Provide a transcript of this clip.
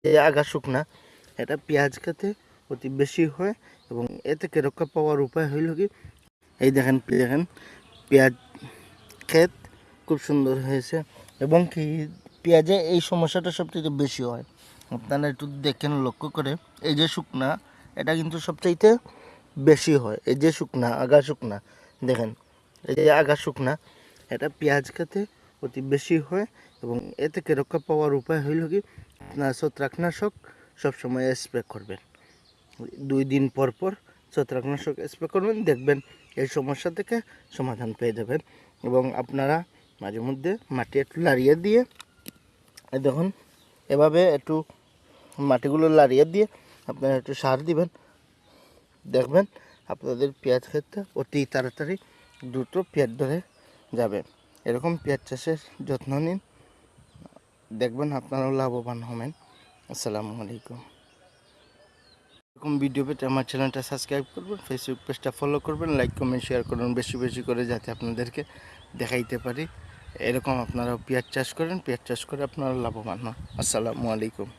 এই আগা শুকনা এটা পেঁয়াজ খেতে অতি বেশি হয় এবং এ থেকে রক্ষা পাওয়ার উপায় হইল কি, এই দেখেন পেঁয়াজ ক্ষেত খুব সুন্দর হয়েছে এবং কি পেঁয়াজে এই সমস্যাটা সবচেয়ে বেশি হয়। আপনারা একটু দেখেন লক্ষ্য করে, এই যে শুকনা এটা কিন্তু সবচাইতে বেশি হয়। এই যে শুকনা আগা শুকনা দেখেন, এই যে আগা শুকনা এটা পেঁয়াজ খেতে অতি বেশি হয় এবং এ থেকে রক্ষা পাওয়ার উপায় হইল কি, আপনার ছত্রাকনাশক সবসময় স্প্রে করবেন। 2 দিন পর পর ছত্রাকনাশক স্প্রে করবেন, দেখবেন এই সমস্যা থেকে সমাধান পেয়ে যাবেন। এবং আপনারা মাঝে মধ্যে মাটি একটু লাড়িয়ে দিয়ে, দেখুন এভাবে একটু মাটিগুলো লাড়িয়ে দিয়ে আপনারা একটু সার দিবেন, দেখবেন আপনাদের পেঁয়াজ ক্ষেতটা অতি তাড়াতাড়ি দ্রুত পেঁয়াজ ধরে যাবে। এরকম পেঁয়াজ চাষের যত্ন নিন, দেখবেন আপনারাও লাভবান হবেন। আসসালামু আলাইকুম। এরকম ভিডিও পেতে আমার চ্যানেলটা সাবস্ক্রাইব করবেন, ফেসবুক পেজটা ফলো করবেন, লাইক কমেন্ট শেয়ার করুন বেশি বেশি করে, যাতে আপনাদেরকে দেখাইতে পারি এরকম আপনারাও পেঁয়াজ চাষ করেন, পেঁয়াজ চাষ করে আপনারা লাভবান হন। আসসালামু আলাইকুম।